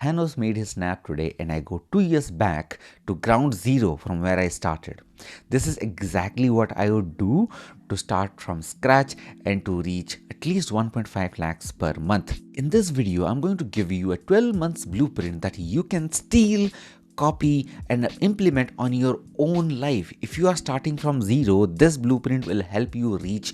Thanos made his snap today and I go 2 years back to ground zero from where I started. This is exactly what I would do to start from scratch and to reach at least 1.5 lakhs per month. In this video, I'm going to give you a 12 months blueprint that you can steal, copy and implement on your own life. If you are starting from zero, this blueprint will help you reach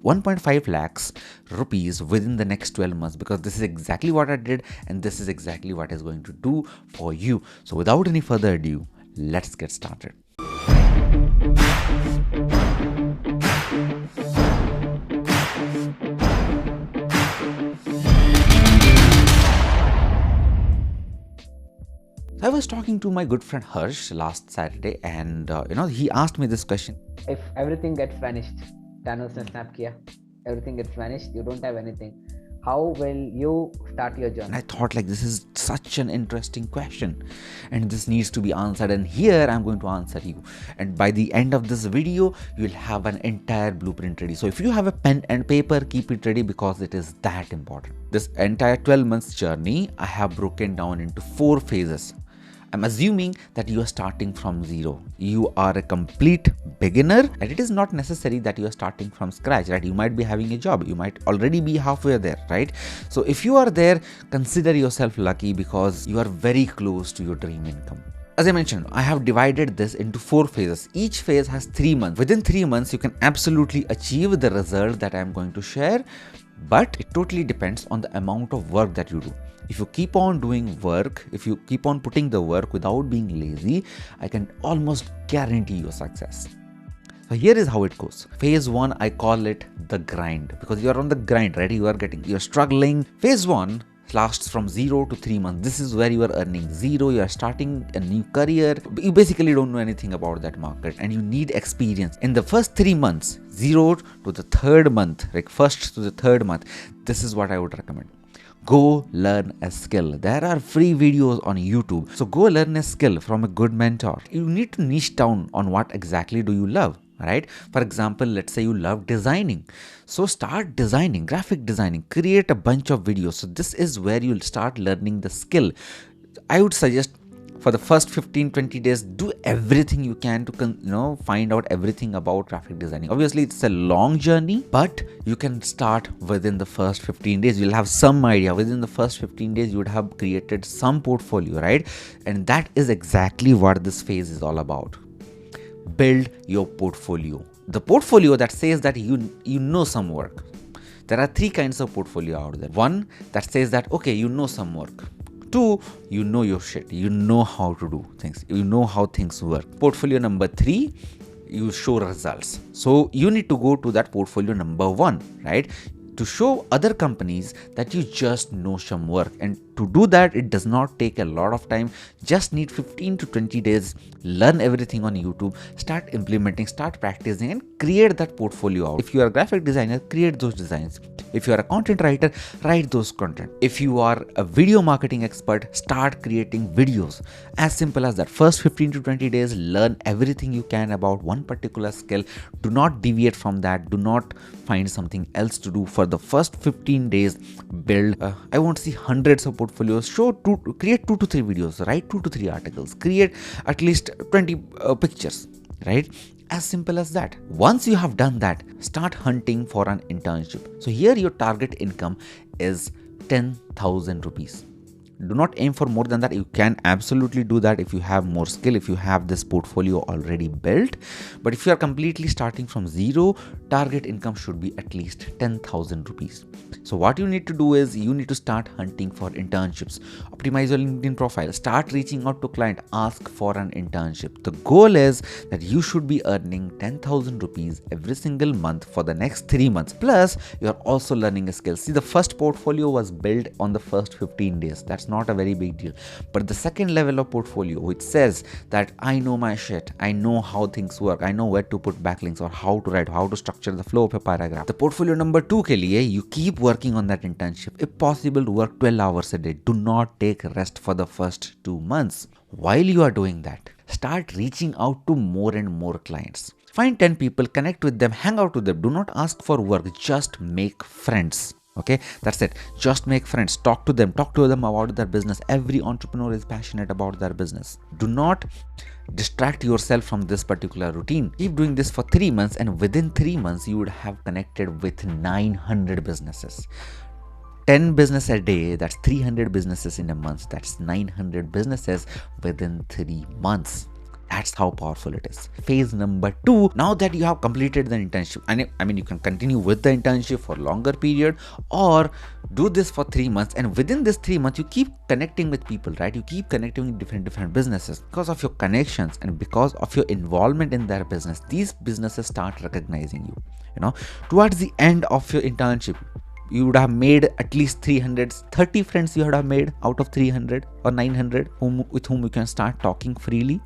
1.5 lakhs rupees within the next 12 months, because this is exactly what I did and this is exactly what is going to do for you. So without any further ado, let's get started. I was talking to my good friend Harsh last Saturday and he asked me this question. If everything gets vanished, Thanos ne snap kiya, everything gets vanished, you don't have anything, how will you start your journey? And I thought, like, this is such an interesting question and this needs to be answered, and here I'm going to answer you. And by the end of this video, you'll have an entire blueprint ready. So if you have a pen and paper, keep it ready because it is that important. This entire 12 months journey, I have broken down into 4 phases. I'm assuming that you are starting from zero. You are a complete beginner, and it is not necessary that you are starting from scratch, right? You might be having a job. You might already be halfway there, right? So if you are there, consider yourself lucky because you are very close to your dream income. As I mentioned, I have divided this into 4 phases. Each phase has 3 months. Within 3 months, you can absolutely achieve the result that I am going to share, but it totally depends on the amount of work that you do. If you keep on doing work, if you keep on putting the work without being lazy, I can almost guarantee your success. So here is how it goes. Phase 1, I call it the grind, because you are on the grind, right? You're struggling. Phase 1 lasts from 0 to 3 months. This is where you are earning 0. You are starting a new career. You basically don't know anything about that market and you need experience. In the first 3 months, 0 to the 3rd month, like first to the 3rd month, this is what I would recommend. Go learn a skill. There are free videos on YouTube. So go learn a skill from a good mentor. You need to niche down on what exactly do you love, right? For example, let's say you love designing. So start designing, graphic designing, create a bunch of videos. So this is where you'll start learning the skill. I would suggest for the first 15-20 days, do everything you can to find out everything about graphic designing. Obviously, it's a long journey, but you can start within the first 15 days. You'll have some idea. Within the first 15 days, you would have created some portfolio, right? And that is exactly what this phase is all about. Build your portfolio. The portfolio that says that you know some work. There are 3 kinds of portfolio out there. 1 that says that, okay, you know some work. 2, you know your shit. You know how to do things. You know how things work. Portfolio number 3, you show results. So you need to go to that portfolio number 1, right? To show other companies that you just know some work. And to do that, it does not take a lot of time. Just need 15 to 20 days. Learn everything on YouTube. Start implementing, start practicing and create that portfolio out. If you are a graphic designer, create those designs. If you are a content writer, write those content. If you are a video marketing expert, start creating videos. As simple as that. First 15 to 20 days, learn everything you can about one particular skill. Do not deviate from that. Do not find something else to do. For the first 15 days, build, I won't see hundreds of portfolios. Create 2 to 3 videos, write 2 to 3 articles, create at least 20 pictures, right? As simple as that. Once you have done that, start hunting for an internship. So here your target income is 10,000 rupees. Do not aim for more than that. You can absolutely do that if you have more skill, if you have this portfolio already built. But if you are completely starting from zero, target income should be at least 10,000 rupees. So what you need to do is you need to start hunting for internships. Optimize your LinkedIn profile. Start reaching out to client. Ask for an internship. The goal is that you should be earning 10,000 rupees every single month for the next 3 months. Plus, you are also learning a skill. See, the first portfolio was built on the first 15 days. That's not a very big deal. But the second level of portfolio, which says that I know my shit, I know how things work, I know where to put backlinks or how to write, how to structure the flow of a paragraph. The portfolio number 2 ke liye, you keep working on that internship. If possible, work 12 hours a day. Do not take rest for the first 2 months. While you are doing that, start reaching out to more and more clients. Find 10 people, connect with them, hang out with them. Do not ask for work, just make friends. Okay, that's it. Just make friends, talk to them about their business. Every entrepreneur is passionate about their business. Do not distract yourself from this particular routine. Keep doing this for 3 months, and within 3 months you would have connected with 900 businesses. 10 business a day, that's 300 businesses in a month. That's 900 businesses within 3 months. That's how powerful it is. Phase number 2, now that you have completed the internship, and I mean, you can continue with the internship for longer period, or do this for 3 months, and within this 3 months you keep connecting with people, right? You keep connecting with different businesses. Because of your connections and because of your involvement in their business, these businesses start recognizing you. Towards the end of your internship, you would have made at least 330 friends. You would have made out of 300 or 900 with whom you can start talking freely.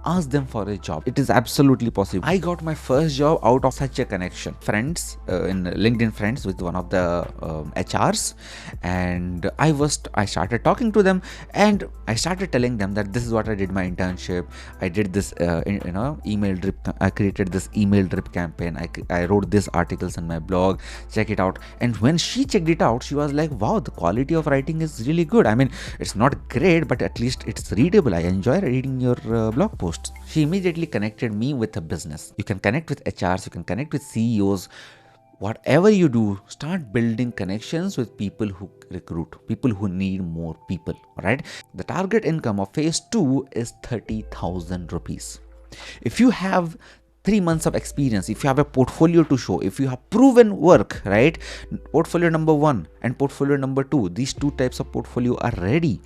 Ask them for a job. It is absolutely possible. I got my first job out of such a connection. Friends, in LinkedIn friends with one of the HRs, and I started talking to them, and I started telling them that this is what I did my internship. I did this email drip. I created this email drip campaign. I wrote these articles on my blog. Check it out. And when she checked it out, she was like, wow, the quality of writing is really good. I mean, it's not great, but at least it's readable. I enjoy reading your blog posts. She immediately connected me with a business. You can connect with HRs, you can connect with CEOs. Whatever you do, start building connections with people who recruit, people who need more people, right? The target income of phase 2 is 30,000 rupees. If you have 3 months of experience, if you have a portfolio to show, if you have proven work, right? Portfolio number 1 and portfolio number 2, these two types of portfolio are ready,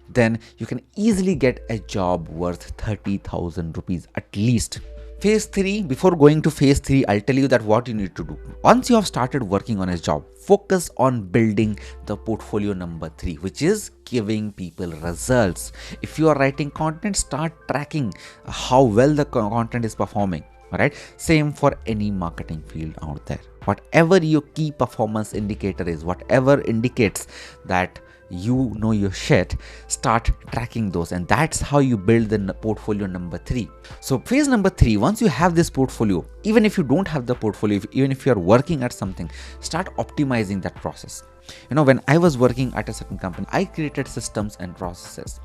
then you can easily get a job worth 30,000 rupees at least. Phase 3, before going to phase 3, I'll tell you that what you need to do. Once you have started working on a job, focus on building the portfolio number 3, which is giving people results. If you are writing content, start tracking how well the content is performing. Alright, same for any marketing field out there. Whatever your key performance indicator is, whatever indicates that you know your shit, start tracking those, and that's how you build the portfolio number 3. So phase number 3, once you have this portfolio, even if you don't have the portfolio, even if you are working at something, start optimizing that process. When I was working at a certain company, I created systems and processes.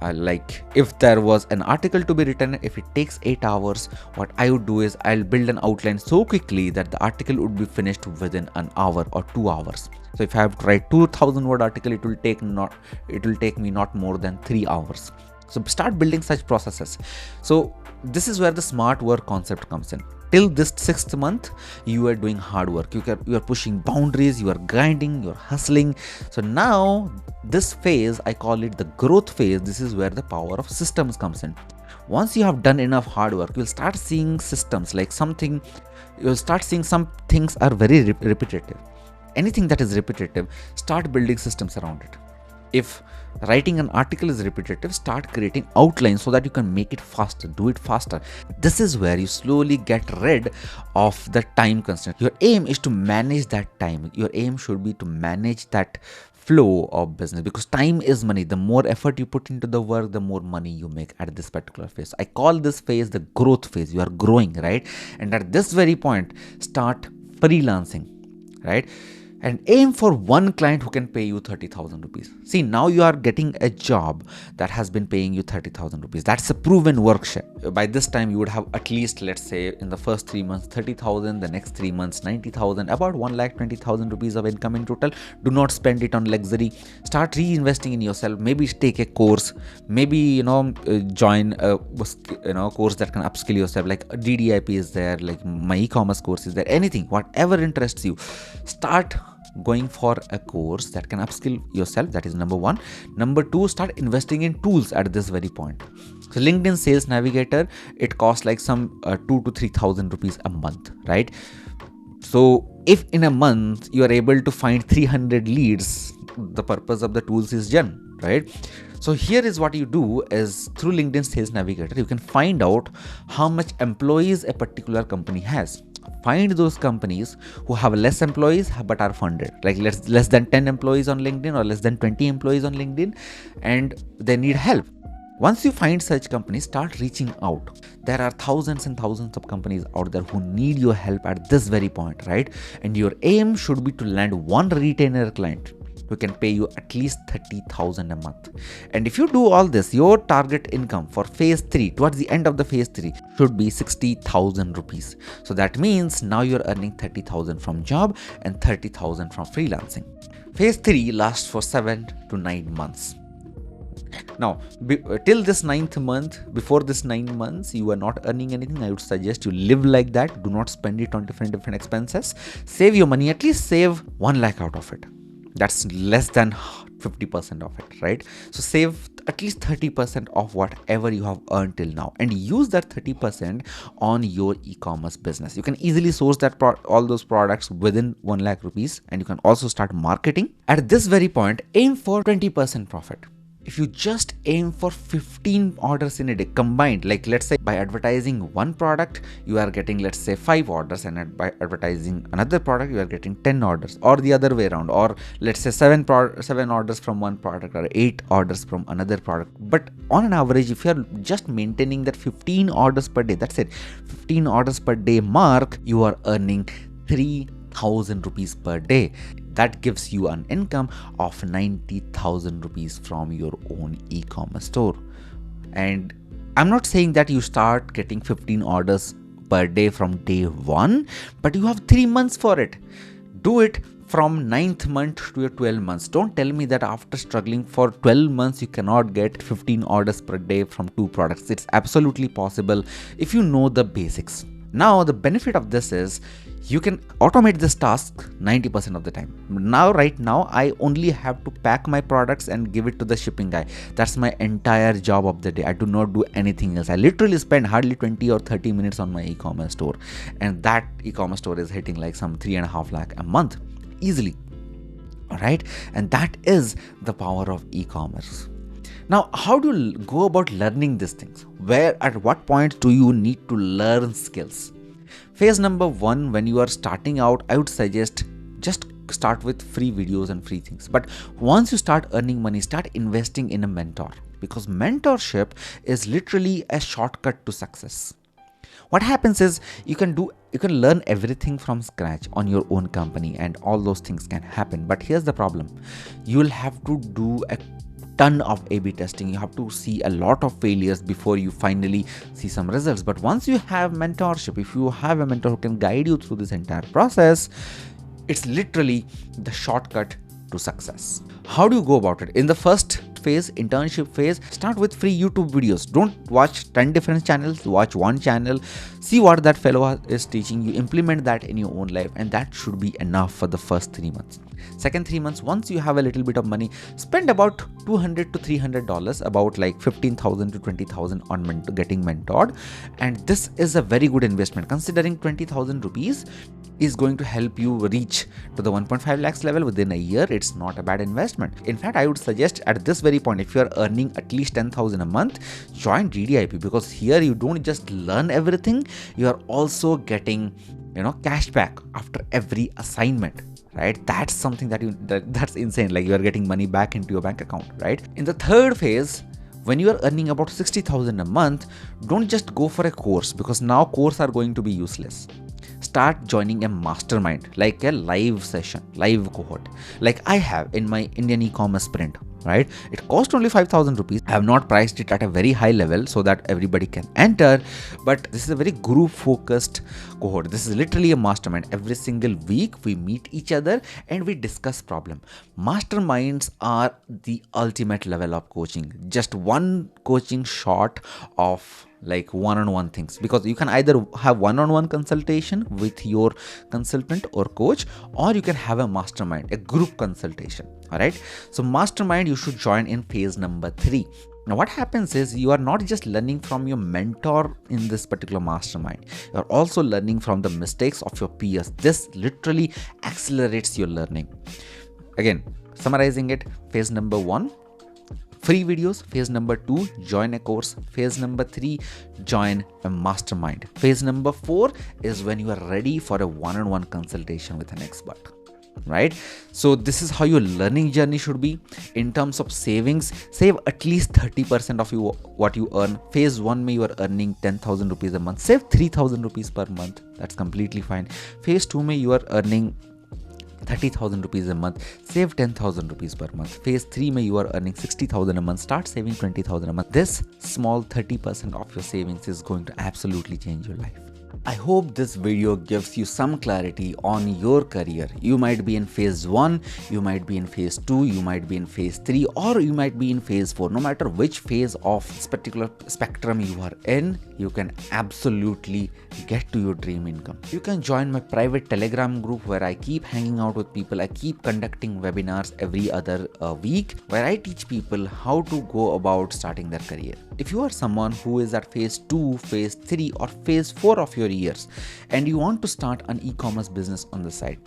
Like if there was an article to be written, if it takes 8 hours, what I would do is I'll build an outline so quickly that the article would be finished within an hour or 2 hours. So if I have to write 2,000 word article, it will take me not more than 3 hours. So start building such processes. So this is where the smart work concept comes in. Till this 6th month, you are doing hard work. You are pushing boundaries, you are grinding, you are hustling. So now this phase, I call it the growth phase. This is where the power of systems comes in. Once you have done enough hard work, you'll start seeing systems you'll start seeing some things are very repetitive. Anything that is repetitive, start building systems around it. If writing an article is repetitive, start creating outlines so that you can make it faster, do it faster. This is where you slowly get rid of the time constraint. Your aim is to manage that time. Your aim should be to manage that flow of business, because time is money. The more effort you put into the work, the more money you make at this particular phase. I call this phase the growth phase. You are growing, right? And at this very point, start freelancing, right? And aim for one client who can pay you 30,000 rupees. See, now you are getting a job that has been paying you 30,000 rupees. That's a proven work share. By this time, you would have at least, let's say, in the first 3 months, 30,000, the next 3 months, 90,000, about 1,20,000 rupees of income in total. Do not spend it on luxury. Start reinvesting in yourself. Maybe take a course. Maybe, join a course that can upskill yourself. Like DDIP is there, like my e-commerce course is there. Anything, whatever interests you, start going for a course that can upskill yourself. That is number 1. Number 2, start investing in tools at this very point. So LinkedIn Sales Navigator, it costs like some 2,000 to 3,000 rupees a month, right? So if in a month you are able to find 300 leads, the purpose of the tools is done, right? So here is what you do is through LinkedIn Sales Navigator, you can find out how much employees a particular company has. Find those companies who have less employees but are funded, like less than 10 employees on LinkedIn or less than 20 employees on LinkedIn, and they need help. Once you find such companies, start reaching out. There are thousands and thousands of companies out there who need your help at this very point, right? And your aim should be to land one retainer client who can pay you at least 30,000 a month. And if you do all this, your target income for phase 3, towards the end of the phase 3, should be 60,000 rupees. So that means now you're earning 30,000 from job and 30,000 from freelancing. Phase 3 lasts for 7 to 9 months. Now, till this 9th month, before this 9 months, you are not earning anything. I would suggest you live like that. Do not spend it on different expenses. Save your money, at least save 1 lakh out of it. That's less than 50% of it, right? So save at least 30% of whatever you have earned till now and use that 30% on your e-commerce business. You can easily source that all those products within 1 lakh rupees, and you can also start marketing. At this very point, aim for 20% profit. If you just aim for 15 orders in a day combined, like let's say by advertising one product, you are getting, let's say, 5 orders, and by advertising another product, you are getting 10 orders, or the other way around, or let's say 7 orders from one product or 8 orders from another product. But on an average, if you are just maintaining that 15 orders per day, that's it, 15 orders per day mark, you are earning 3,000 rupees per day. That gives you an income of 90,000 rupees from your own e-commerce store. And I'm not saying that you start getting 15 orders per day from day 1, but you have 3 months for it. Do it from 9th month to your 12 months. Don't tell me that after struggling for 12 months, you cannot get 15 orders per day from 2 products. It's absolutely possible if you know the basics. Now, the benefit of this is you can automate this task 90% of the time. Right now, I only have to pack my products and give it to the shipping guy. That's my entire job of the day. I do not do anything else. I literally spend hardly 20 or 30 minutes on my e-commerce store. And that e-commerce store is hitting like some 3.5 lakh a month easily. All right. And that is the power of e-commerce. Now, how do you go about learning these things? At what point do you need to learn skills? Phase number 1, when you are starting out, I would suggest just start with free videos and free things. But once you start earning money, start investing in a mentor, because mentorship is literally a shortcut to success. What happens is you can learn everything from scratch on your own company, and all those things can happen. But here's the problem. You will have to do a ton of A/B testing. You have to see a lot of failures before you finally see some results. But once you have mentorship, if you have a mentor who can guide you through this entire process, it's literally the shortcut to success. How do you go about it? In the first phase, internship phase, start with free YouTube videos. Don't watch 10 different channels, watch one channel, see what that fellow is teaching you, implement that in your own life, and that should be enough for the first 3 months. Second 3 months, once you have a little bit of money, spend about $200 to $300, about like 15,000 to 20,000 on getting mentored. And this is a very good investment, considering 20,000 rupees is going to help you reach to the 1.5 lakhs level within a year. It's not a bad investment. In fact, I would suggest at this very point, if you are earning at least 10,000 a month, join DDIP, because here you don't just learn everything, you are also getting, cash back after every assignment. Right? That's something that's insane. Like, you are getting money back into your bank account, right? In the third phase, when you are earning about 60,000 a month, don't just go for a course, because now courses are going to be useless. Start joining a mastermind, like a live session, live cohort, like I have in my Indian e-commerce sprint. Right? It cost only 5,000 rupees. I have not priced it at a very high level so that everybody can enter. But this is a very group focused cohort. This is literally a mastermind. Every single week we meet each other and we discuss problem. Masterminds are the ultimate level of coaching. Just one coaching short of like one-on-one things, because you can either have one-on-one consultation with your consultant or coach, or you can have a mastermind, a group consultation. All right. So mastermind, you should join in phase number 3. Now, what happens is you are not just learning from your mentor in this particular mastermind. You are also learning from the mistakes of your peers. This literally accelerates your learning. Again, summarizing it, phase number 1, free videos. Phase number 2, join a course. Phase number 3, join a mastermind. Phase number 4 is when you are ready for a one-on-one consultation with an expert. right? So this is how your learning journey should be. In terms of savings, save at least 30% of what you earn. Phase 1 may you are earning 10,000 rupees a month, save 3,000 rupees per month. That's completely fine. Phase 2 may you are earning 30,000 rupees a month, save 10,000 rupees per month. Phase 3 may you are earning 60,000 a month, start saving 20,000 a month. This small 30% of your savings is going to absolutely change your life. I hope this video gives you some clarity on your career. You might be in phase 1, you might be in phase 2, you might be in phase 3, or you might be in phase 4. No matter which phase of this particular spectrum you are in, you can absolutely get to your dream income. You can join my private Telegram group where I keep hanging out with people. I keep conducting webinars every other week where I teach people how to go about starting their career. If you are someone who is at phase 2, phase 3, or phase 4 of your years and you want to start an e-commerce business on the side,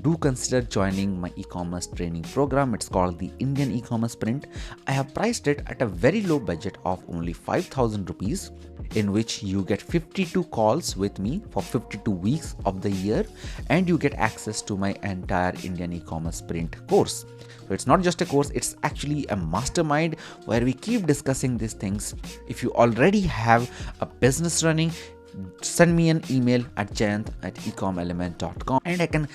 do consider joining my e-commerce training program. It's called the Indian e-commerce sprint. I have priced it at a very low budget of only 5,000 rupees, in which you get 52 calls with me for 52 weeks of the year, and you get access to my entire Indian e-commerce sprint course. So it's not just a course, it's actually a mastermind where we keep discussing these things. If you already have a business running, send me an email at jayant@ecomelement.com and I can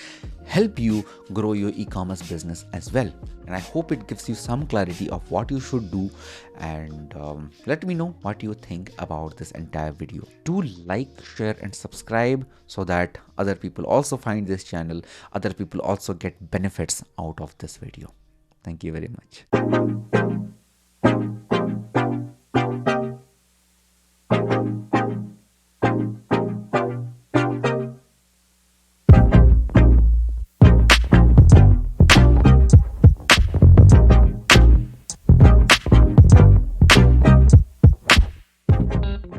help you grow your e-commerce business as well. And I hope it gives you some clarity of what you should do, and let me know what you think about this entire video. Do like, share and subscribe so that other people also find this channel, other people also get benefits out of this video. Thank you very much.